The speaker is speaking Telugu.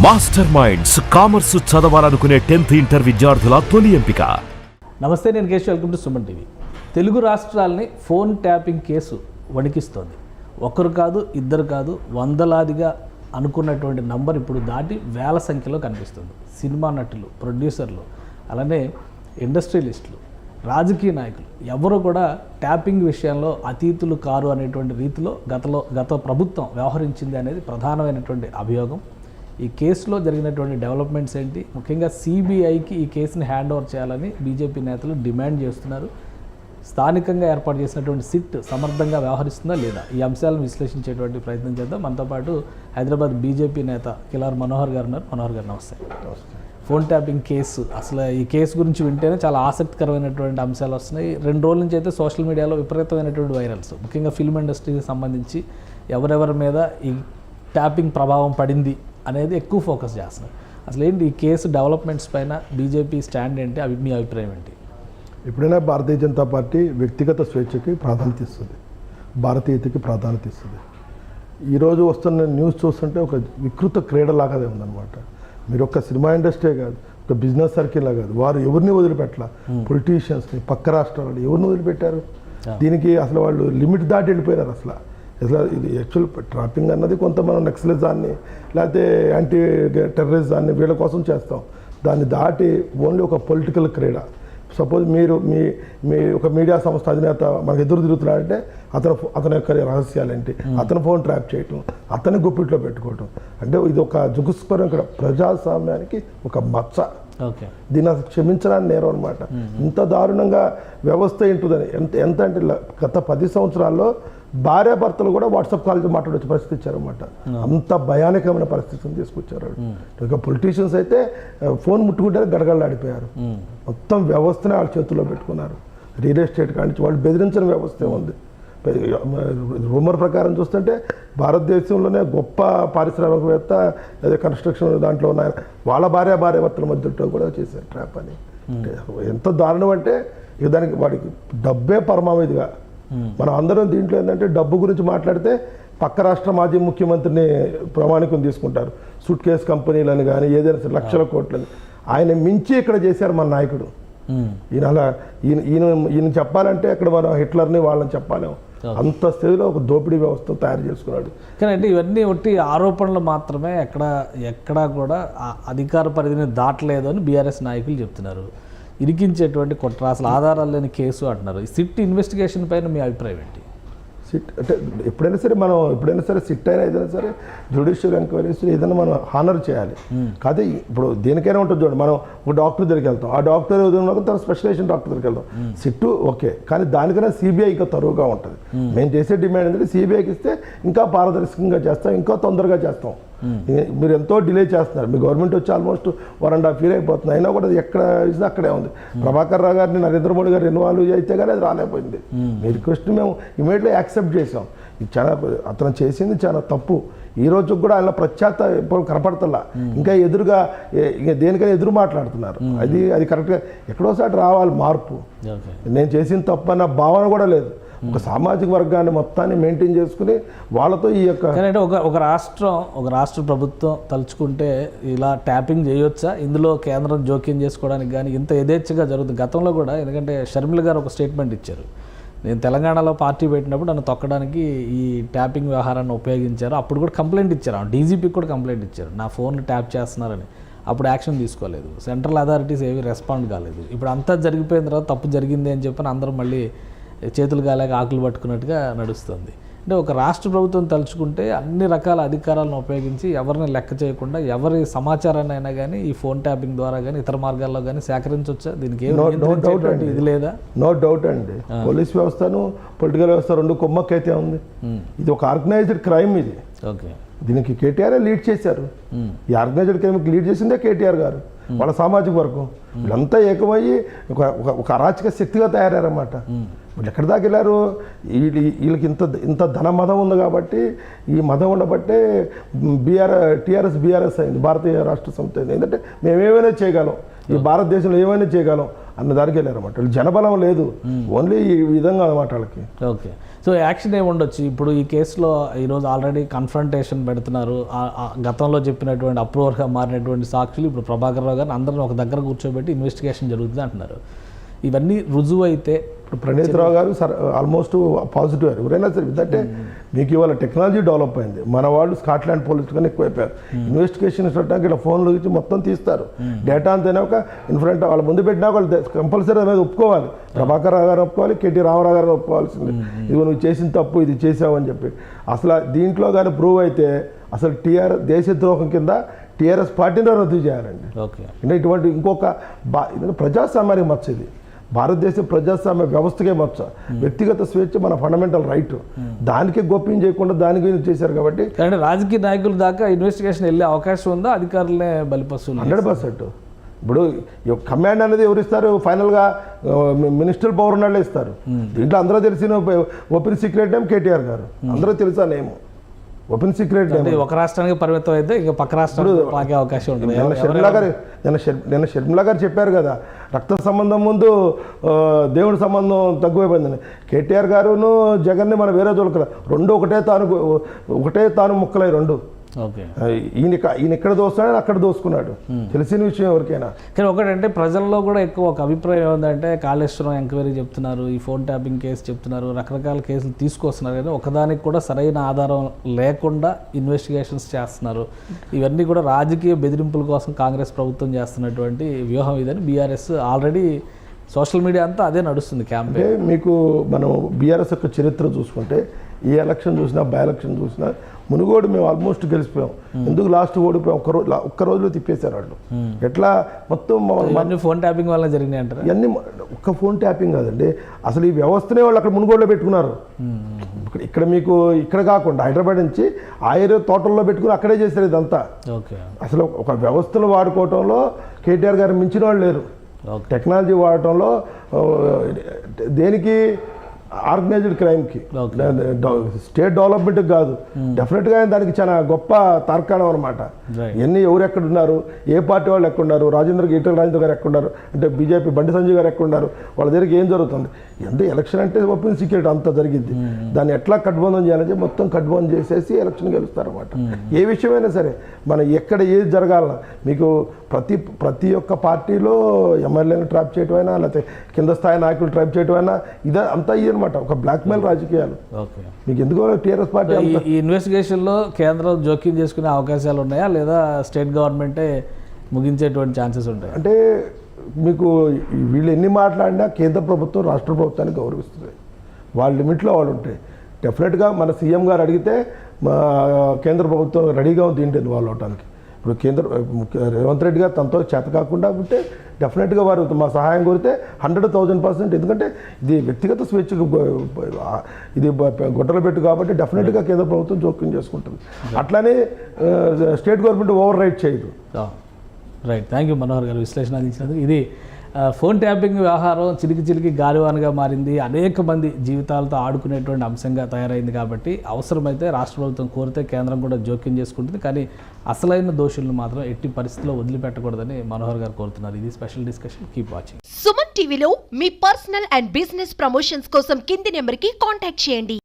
మాస్టర్ మైండ్స్ కామర్స్ చదవాలనుకునే 10th ఇంటర్ విద్యార్థుల తొలి ఎంపిక. నమస్తే, నేను Keshav. Welcome to Suman TV. Telugu రాష్ట్రాలని ఫోన్ ట్యాపింగ్ కేసు వణికిస్తోంది. ఒకరు కాదు, ఇద్దరు కాదు, వందలాదిగా అనుకున్నటువంటి నంబర్ ఇప్పుడు దాటి వేల సంఖ్యలో కనిపిస్తుంది. సినిమా నటులు, ప్రొడ్యూసర్లు, అలానే ఇండస్ట్రియలిస్టులు, రాజకీయ నాయకులు ఎవరు కూడా ట్యాపింగ్ విషయంలో అతీతులు కారు అనేటువంటి రీతిలో గత ప్రభుత్వం వ్యవహరించింది అనేది ప్రధానమైనటువంటి అభియోగం. ఈ కేసులో జరిగినటువంటి డెవలప్మెంట్స్ ఏంటి, ముఖ్యంగా సిబిఐకి ఈ కేసుని హ్యాండ్ ఓవర్ చేయాలని బీజేపీ నేతలు డిమాండ్ చేస్తున్నారు. స్థానికంగా ఏర్పాటు చేసినటువంటి సిట్ సమర్థంగా వ్యవహరిస్తుందా లేదా, ఈ అంశాలను విశ్లేషించేటువంటి ప్రయత్నం చేద్దాం. మనతో పాటు హైదరాబాద్ బీజేపీ నేత కిలార్ మనోహర్ గారు ఉన్నారు. మనోహర్ గారు నమస్తే. ఫోన్ ట్యాపింగ్ కేసు, అసలు ఈ కేసు గురించి వింటేనే చాలా ఆసక్తికరమైనటువంటి అంశాలు వస్తున్నాయి. 2 రోజుల నుంచి అయితే సోషల్ మీడియాలో విపరీతమైనటువంటి వైరల్స్, ముఖ్యంగా ఫిల్మ్ ఇండస్ట్రీకి సంబంధించి ఎవరెవరి మీద ఈ ట్యాపింగ్ ప్రభావం పడింది అనేది ఎక్కువ ఫోకస్ చేస్తున్నారు. అసలు ఏంటి ఈ కేసు డెవలప్మెంట్స్ పైన బీజేపీ స్టాండ్ ఏంటి, అవి మీ అభిప్రాయం ఏంటి? ఎప్పుడైనా భారతీయ జనతా పార్టీ వ్యక్తిగత స్వేచ్ఛకి ప్రాధాన్యత ఇస్తుంది, భారతీయతకి ప్రాధాన్యత ఇస్తుంది. ఈరోజు వస్తున్న న్యూస్ చూస్తుంటే ఒక వికృత క్రీడలాగా ఉందన్నమాట. మీరు ఒక్క సినిమా ఇండస్ట్రీ కాదు, ఒక బిజినెస్ సర్కిల్లా కాదు, వారు ఎవరిని వదిలిపెట్టలా. పొలిటీషియన్స్ని, పక్క రాష్ట్రాలు ఎవరిని వదిలిపెట్టారు? దీనికి అసలు వాళ్ళు లిమిట్ దాటి వెళ్ళిపోయారు. అసలు ఇది యాక్చువల్ ట్రాపింగ్ అన్నది కొంత మనం నక్సలిజాన్ని లేకపోతే యాంటీ టెర్రరిజాన్ని వీళ్ళ కోసం చేస్తాం. దాన్ని దాటి ఓన్లీ ఒక పొలిటికల్ క్రీడ. సపోజ్ మీరు మీ ఒక మీడియా సంస్థ అధినేత మనకు ఎదురు తిరుగుతున్నాడంటే అతని యొక్క రహస్యాలేంటి, అతని ఫోన్ ట్రాప్ చేయటం, అతని గుప్పిట్లో పెట్టుకోవటం, అంటే ఇది ఒక జుగుస్పరం ఇక్కడ ప్రజాస్వామ్యానికి ఒక మచ్చ. దీన్ని అసలు క్షమించడానికి నేరం అనమాట. ఇంత దారుణంగా వ్యవస్థ ఏంటుందని ఎంత అంటే గత 10 సంవత్సరాల్లో భార్యాభర్తలు కూడా వాట్సాప్ కాల్తో మాట్లాడొచ్చే పరిస్థితి ఇచ్చారనమాట. అంత భయానకమైన పరిస్థితిని తీసుకొచ్చారు. ఇక పొలిటీషియన్స్ అయితే ఫోన్ ముట్టుకుంటే గడగడలాడిపోయారు. మొత్తం వ్యవస్థనే వాళ్ళ చేతుల్లో పెట్టుకున్నారు. రియల్ ఎస్టేట్ కానీ వాళ్ళు బెదిరించిన వ్యవస్థే ఉంది. రూమర్ ప్రకారం చూస్తుంటే భారతదేశంలోనే గొప్ప పారిశ్రామికవేత్త, అదే కన్స్ట్రక్షన్ దాంట్లో ఉన్న వాళ్ళ భార్యాభర్తల మధ్యలో కూడా చేశారు ట్రాప్ అని. ఎంత దారుణం అంటే ఇక దానికి వాడికి డబ్బే పరమావధిగా. మనం అందరం దీంట్లో ఏంటంటే డబ్బు గురించి మాట్లాడితే పక్క రాష్ట్ర మాజీ ముఖ్యమంత్రిని ప్రామాణికం తీసుకుంటారు. సూట్ కేస్ కంపెనీలని కానీ ఏదైనా లక్షల కోట్లని ఆయన మించి ఇక్కడ చేశారు మన నాయకుడు. ఈయన చెప్పాలంటే అక్కడ మనం హిట్లర్ని వాళ్ళని చెప్పాలేము. అంత స్థితిలో ఒక దోపిడీ వ్యవస్థ తయారు చేసుకున్నాడు. కానీ అంటే ఇవన్నీ ఒట్టి ఆరోపణలు మాత్రమే, ఎక్కడా కూడా అధికార పరిధిని దాటలేదు అని బీఆర్ఎస్ నాయకులు చెప్తున్నారు. ఇరికించేటువంటి కుట్ర, అసలు ఆధారాలు లేని కేసు అంటున్నారు. ఈ సిట్ ఇన్వెస్టిగేషన్ పైన మీ అభిప్రాయం ఏంటి? సిట్ అంటే ఎప్పుడైనా సరే సిట్ అయినా ఏదైనా సరే జ్యుడిషియల్ ఎంక్వైరీస్ ఏదైనా మనం హానర్ చేయాలి. కాదే ఇప్పుడు దేనికైనా ఉంటుంది చూడండి. మనం ఒక డాక్టర్ దగ్గరికి వెళ్తాం, ఆ డాక్టర్ తన స్పెషలైజేషన్ డాక్టర్ దగ్గరికి వెళ్తాం. సిట్టు ఓకే, కానీ దానికన్నా సిబిఐ ఇంకా తరువుగా ఉంటుంది. మేము చేసే డిమాండ్ ఏంటంటే సిబిఐకి ఇస్తే ఇంకా పారదర్శకంగా చేస్తాం, ఇంకా తొందరగా చేస్తాం. మీరు ఎంతో డిలే చేస్తున్నారు. మీ గవర్నమెంట్ వచ్చి ఆల్మోస్ట్ 1.5 years అయిపోతుంది. అయినా కూడా ఎక్కడ ఇస్తే అక్కడే ఉంది. ప్రభాకర్ రావు గారిని నరేంద్ర మోడీ గారు ఇన్వాల్వ్ అయితే కానీ అది రాలేకపోయింది. మీ రిక్వెస్ట్ మేము ఇమీడియట్లీ యాక్సెప్ట్ చేసాం. ఇది చాలా అతను చేసింది చాలా తప్పు. ఈ రోజు కూడా ఆయన ప్రత్యాత్తం కనపడతల్లా. ఇంకా ఎదురుగా దేనికైనా ఎదురు మాట్లాడుతున్నారు. అది కరెక్ట్గా ఎక్కడోసారి రావాలి మార్పు. నేను చేసిన తప్పు అన్న భావన కూడా లేదు. ఒక సామాజిక వర్గాన్ని మొత్తాన్ని మెయింటైన్ చేసుకుని వాళ్ళతో ఈ యొక్క ఒక రాష్ట్ర ప్రభుత్వం తలుచుకుంటే ఇలా ట్యాపింగ్ చేయొచ్చా? ఇందులో కేంద్రం జోక్యం చేసుకోవడానికి కానీ ఇంత యథేచ్ఛగా జరుగుతుంది. గతంలో కూడా, ఎందుకంటే షర్మిల గారు ఒక స్టేట్మెంట్ ఇచ్చారు, నేను తెలంగాణలో పార్టీ పెట్టినప్పుడు నన్ను తొక్కడానికి ఈ ట్యాపింగ్ వ్యవహారాన్ని ఉపయోగించారు. అప్పుడు కూడా కంప్లైంట్ ఇచ్చారు, డీజీపీకి కూడా కంప్లైంట్ ఇచ్చారు, నా ఫోన్ ట్యాప్ చేస్తున్నారని. అప్పుడు యాక్షన్ తీసుకోలేదు, సెంట్రల్ అథారిటీస్ ఏవి రెస్పాండ్ కాలేదు. ఇప్పుడు అంతా జరిగిపోయిన తర్వాత తప్పు జరిగింది అని చెప్పని అందరూ మళ్ళీ చేతులు కాలేక ఆకులు పట్టుకున్నట్టుగా నడుస్తుంది. అంటే ఒక రాష్ట్ర ప్రభుత్వం తలుచుకుంటే అన్ని రకాల అధికారాలను ఉపయోగించి ఎవరిని లెక్క చేయకుండా ఎవరి సమాచారాన్ని అయినా కానీ ఈ ఫోన్ ట్యాపింగ్ ద్వారా కానీ ఇతర మార్గాల్లో కానీ సేకరించవచ్చా? దీనికి ఇది లేదా? నో డౌట్ అండి. పోలీస్ వ్యవస్థను పొలిటికల్ వ్యవస్థ 2 కొమ్మక్కైతే ఉంది. ఇది ఒక ఆర్గనైజ్డ్ క్రైమ్. ఇది ఓకే, దీనికి కేటీఆర్ లీడ్ చేశారు. ఈ ఆర్గనైజ్డ్ క్రైమ్కి లీడ్ చేసిందే కేటీఆర్ గారు, వాళ్ళ సామాజిక వర్గం. వీళ్ళంతా ఏకమయ్యి ఒక అరాచక శక్తిగా తయారన్నమాట. వీళ్ళు ఎక్కడి దాకా వెళ్ళారు? వీళ్ళకి ఇంత ధన మదం ఉంది కాబట్టి, ఈ మదం ఉండబట్టే టీఆర్ఎస్ అయింది, భారతీయ రాష్ట్ర సమితి అయింది. ఎందుకంటే మేము ఏమైనా చేయగలం, ఈ భారతదేశంలో ఏమైనా చేయగలం అన్న దానికి వెళ్ళారన్నమాట. వీళ్ళు జనబలం లేదు, ఓన్లీ ఈ విధంగా అన్నమాట వాళ్ళకి. ఓకే, సో యాక్షన్ ఏమి ఉండొచ్చు ఇప్పుడు ఈ కేసులో? ఈరోజు ఆల్రెడీ కన్ఫ్రంటేషన్ పెడుతున్నారు. గతంలో చెప్పినటువంటి అప్రూవర్గా మారినటువంటి సాక్షులు ఇప్పుడు ప్రభాకర్ రావు గారిని అందరిని ఒక దగ్గర కూర్చోబెట్టి ఇన్వెస్టిగేషన్ జరుగుతుంది అంటున్నారు. ఇవన్నీ రుజువు అయితే ఇప్పుడు ప్రణీత్ రావు గారు ఆల్మోస్ట్ పాజిటివ్ అయ్యారు. ఎవరైనా సరే ఎందుకంటే మీకు ఇవాళ టెక్నాలజీ డెవలప్ అయింది. మన వాళ్ళు స్కాట్లాండ్ పోలీసు కన్నా ఎక్కువైపోయారు. ఇన్వెస్టిగేషన్ పెట్టడానికి ఇలా ఫోన్లు ఇచ్చి మొత్తం తీస్తారు. డేటా అంతేనా ఒక ఇన్ఫ్రంట్ వాళ్ళ ముందు పెట్టినా వాళ్ళు కంపల్సరీ మీద ఒప్పుకోవాలి. ప్రభాకర్ రావు గారు ఒప్పుకోవాలి, కేటీ రామారావు గారు ఒప్పుకోవాల్సింది. ఇది నువ్వు చేసిన తప్పు, ఇది చేసావని చెప్పి. అసలు దీంట్లో కానీ ప్రూవ్ అయితే అసలు దేశద్రోహం కింద టీఆర్ఎస్ పార్టీని రద్దు చేయాలండి. ఓకే, అంటే ఇటువంటి ఇంకొక ప్రజాస్వామ్యానికి మచ్చ ఇది. భారతదేశ ప్రజాస్వామ్య వ్యవస్థకే మచ్చ. వ్యక్తిగత స్వేచ్ఛ మన ఫండమెంటల్ రైట్, దానికే గోప్యం చేయకుండా దానికి చేశారు కాబట్టి. అంటే రాజకీయ నాయకుల దాకా ఇన్వెస్టిగేషన్ వెళ్ళే అవకాశం ఉందా? అధికారులనే బలిపస్తులు 100%. ఇప్పుడు కమాండ్ అనేది ఎవరు ఇస్తారు? ఫైనల్గా మినిస్టర్ పవర్ ఉన్నాళ్ళే ఇస్తారు. దీంట్లో అందరూ తెలిసిన ఓపెన్ సీక్రెట్ నేమ్ కేటీఆర్ గారు, అందరూ తెలుసా నేమ్ ఓపెన్ సీక్రెట్. ఒక రాష్ట్రానికి పరిమితం అయితే ఇక పక్క రాష్ట్రం పాకే అవకాశం ఉంటుంది. నిన్న షర్మిలా గారు చెప్పారు కదా, రక్త సంబంధం ముందు దేవుడి సంబంధం తగ్గిపోయిందని. కేటీఆర్ గారును జగన్ని మనం వేరే దొరకల, రెండు ఒకటే తాను ముక్కలై రెండు. ఓకే, ఈయన ఎక్కడ దోస్తున్నాడు అక్కడ దోసుకున్నాడు, తెలిసిన విషయం ఎవరికైనా. కానీ ఒకటంటే ప్రజల్లో కూడా ఎక్కువ ఒక అభిప్రాయం ఏముందంటే కాళేశ్వరం ఎంక్వైరీ చెప్తున్నారు, ఈ ఫోన్ ట్యాపింగ్ కేసు చెప్తున్నారు, రకరకాల కేసులు తీసుకొస్తున్నారు, కానీ ఒకదానికి కూడా సరైన ఆధారం లేకుండా ఇన్వెస్టిగేషన్స్ చేస్తున్నారు. ఇవన్నీ కూడా రాజకీయ బెదిరింపుల కోసం కాంగ్రెస్ ప్రభుత్వం చేస్తున్నటువంటి వ్యూహం ఇదని బీఆర్ఎస్ ఆల్రెడీ సోషల్ మీడియా అంతా అదే నడుస్తుంది క్యాంపెయిన్. మీకు మనం బీఆర్ఎస్ యొక్క చరిత్ర చూసుకుంటే ఏ ఎలక్షన్ చూసినా, బై ఎలక్షన్ చూసినా మునుగోడు మేము ఆల్మోస్ట్ గెలిచిపోయాం. ఎందుకు లాస్ట్ ఓడిపోయాం? ఒక్క రోజులో తిప్పేశారు వాళ్ళు. ఎట్లా మొత్తం ఫోన్ ట్యాపింగ్ వల్ల జరిగినాయి అంటారు. ఇవన్నీ ఒక్క ఫోన్ ట్యాపింగ్ కాదండి, అసలు ఈ వ్యవస్థనే వాళ్ళు అక్కడ మునుగోడులో పెట్టుకున్నారు. ఇక్కడ మీకు ఇక్కడ కాకుండా హైదరాబాద్ నుంచి ఆయుర్వేద తోటల్లో పెట్టుకుని అక్కడే చేశారు ఇదంతా. అసలు ఒక వ్యవస్థను వాడుకోవటంలో కేటీఆర్ గారు మించిన వాళ్ళు లేరు. టెక్నాలజీ వాడటంలో దేనికి ఆర్గనైజ్డ్ క్రైమ్కి, స్టేట్ డెవలప్మెంట్కి కాదు, డెఫినెట్గా దానికి చాలా గొప్ప తార్కాణం అనమాట. ఇవన్నీ ఎవరు ఎక్కడున్నారు, ఏ పార్టీ వాళ్ళు ఎక్కడున్నారు, ఈటల రాజేంద్ర గారు ఎక్కడున్నారు, అంటే బీజేపీ బండి సంజయ్ గారు ఎక్కడున్నారు, వాళ్ళ దగ్గరికి ఏం జరుగుతుంది. అంటే ఎలక్షన్ అంటే ఓపెన్ సీక్రెట్ అంతా జరిగింది. దాన్ని ఎట్లా కట్బంధం చేయాలంటే మొత్తం కట్బంధం చేసేసి ఎలక్షన్ గెలుస్తారన్నమాట. ఏ విషయమైనా సరే మన ఎక్కడ ఏది జరగాలన్నా మీకు ప్రతి ఒక్క పార్టీలో ఎమ్మెల్యేని ట్రాప్ చేయటమైనా లేకపోతే కింద స్థాయి నాయకులు ట్రాప్ చేయటమైనా ఇదే అంతా అనమాట, ఒక బ్లాక్మెయిల్ రాజకీయాలు. మీకు ఎందుకో టీఆర్ఎస్ పార్టీ ఈ ఇన్వెస్టిగేషన్లో కేంద్రం జోక్యం చేసుకునే అవకాశాలు ఉన్నాయా, లేదా స్టేట్ గవర్నమెంటే ముగించేటువంటి ఛాన్సెస్ ఉంటాయి? అంటే మీకు వీళ్ళు ఎన్ని మాట్లాడినా కేంద్ర ప్రభుత్వం రాష్ట్ర ప్రభుత్వాన్ని గౌరవిస్తుంది. వాళ్ళ లిమిట్లో వాళ్ళు ఉంటాయి. డెఫినెట్గా మన సీఎం గారు అడిగితే కేంద్ర ప్రభుత్వం రెడీగా ఉంది ఏంటి ఇన్వాల్వ్ అవడానికి. ఇప్పుడు రేవంత్ రెడ్డి గారు తనతో చేత కాకుండా ఉంటే డెఫినెట్గా వారు మా సహాయం కోరితే 100,000%. ఎందుకంటే ఇది వ్యక్తిగత స్వేచ్ఛకు ఇది గొడ్డలు పెట్టు కాబట్టి డెఫినెట్గా కేంద్ర ప్రభుత్వం జోక్యం చేసుకుంటుంది. అట్లానే స్టేట్ గవర్నమెంట్ ఓవర్ రైట్ చేయదు. రైట్, థ్యాంక్ యూ మనోహర్ గారు విశ్లేషణ అందించినందుకు. ఇది ఫోన్ ట్యాపింగ్ వ్యవహారం చిలికి గాలివానగా మారింది, అనేక మంది జీవితాలతో ఆడుకునేటువంటి అంశంగా తయారైంది. కాబట్టి అవసరమైతే రాష్ట్ర ప్రభుత్వం కోరితే కేంద్రం కూడా జోక్యం చేసుకుంటుంది. కానీ అసలైన దోషులను మాత్రం ఎట్టి పరిస్థితిలో వదిలిపెట్టకూడదని మనోహర్ గారు కోరుతున్నారు. ఇది special discussion. Keep watching. Suman టీవీలో మీ పర్సనల్ అండ్ బిజినెస్ ప్రమోషన్స్ కోసం కింది నెంబర్కి కాంటాక్ట్ చేయండి.